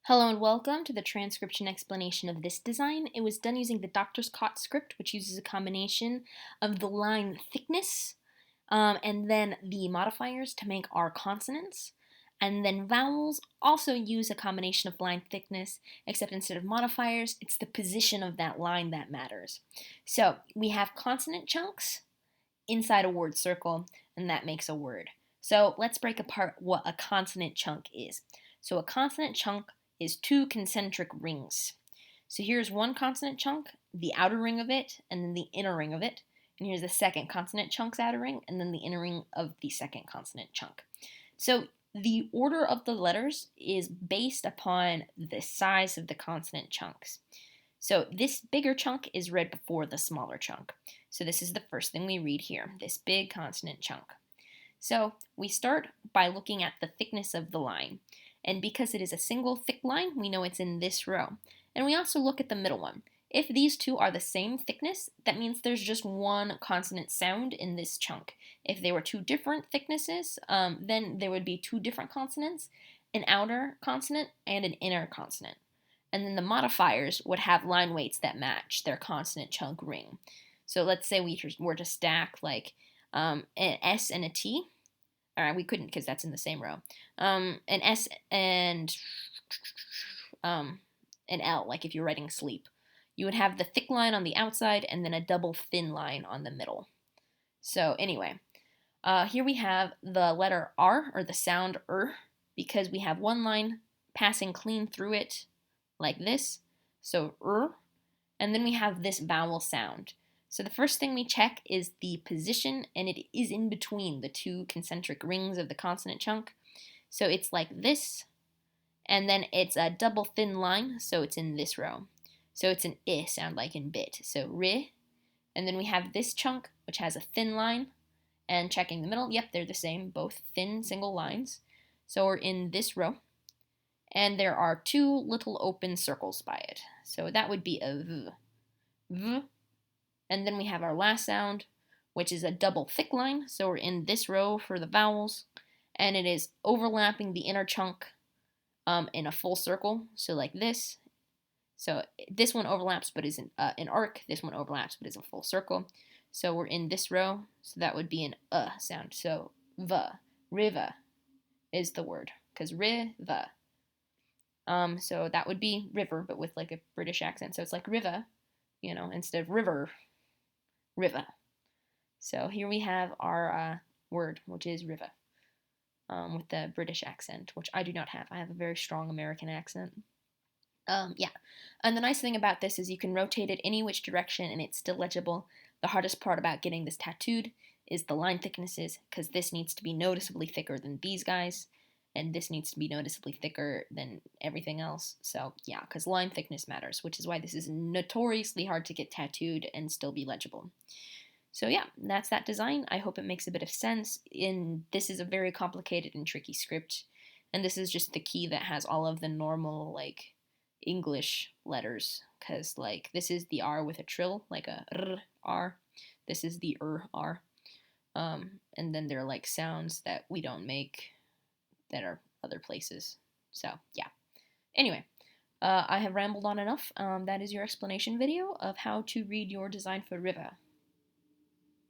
Hello and welcome to the transcription explanation of this design. It was done using the Doctor's Cot script, which uses a combination of the line thickness and then the modifiers to make our consonants. And then vowels also use a combination of line thickness, except instead of modifiers, it's the position of that line that matters. So we have consonant chunks inside a word circle, and that makes a word. So let's break apart what a consonant chunk is. So a consonant chunk is two concentric rings. So here's one consonant chunk, the outer ring of it, and then the inner ring of it. And here's the second consonant chunk's outer ring, and then the inner ring of the second consonant chunk. So the order of the letters is based upon the size of the consonant chunks. So this bigger chunk is read before the smaller chunk. So this is the first thing we read here, this big consonant chunk. So we start by looking at the thickness of the line. And because it is a single thick line, we know it's in this row. And we also look at the middle one. If these two are the same thickness, that means there's just one consonant sound in this chunk. If they were two different thicknesses, then there would be two different consonants, an outer consonant and an inner consonant. And then the modifiers would have line weights that match their consonant chunk ring. So let's say we were to stack like an S and a T. All right, we couldn't because that's in the same row. An S and an L, like if you're writing sleep. You would have the thick line on the outside and then a double thin line on the middle. So anyway, here we have the letter R, or the sound because we have one line passing clean through it like this. So and then we have this vowel sound. So the first thing we check is the position, and it is in between the two concentric rings of the consonant chunk. So it's like this, and then it's a double thin line, so it's in this row. So it's an I sound like in bit. So ri, and then we have this chunk, which has a thin line, and checking the middle, yep, they're the same, both thin single lines. So we're in this row, and there are two little open circles by it. So that would be a v. V. And then we have our last sound, which is a double thick line. So we're in this row for the vowels, and it is overlapping the inner chunk in a full circle. So like this. So this one overlaps but is an arc. This one overlaps but is a full circle. So we're in this row. So that would be an sound. So va, riva is the word, because riva. So that would be river, but with like a British accent. So it's like riva, instead of river. River. So here we have our word, which is river, with the British accent, which I do not have. I have a very strong American accent. Yeah. And the nice thing about this is you can rotate it any which direction and it's still legible. The hardest part about getting this tattooed is the line thicknesses, because this needs to be noticeably thicker than these guys, and this needs to be noticeably thicker than everything else. So yeah, because line thickness matters, which is why this is notoriously hard to get tattooed and still be legible. So yeah, that's that design. I hope it makes a bit of sense. This is a very complicated and tricky script, and this is just the key that has all of the normal like English letters, because like this is the R with a trill, like a r, R. This is the R. And then there are like sounds that we don't make that are other places. So yeah. Anyway, I have rambled on enough. That is your explanation video of how to read your design for Riva.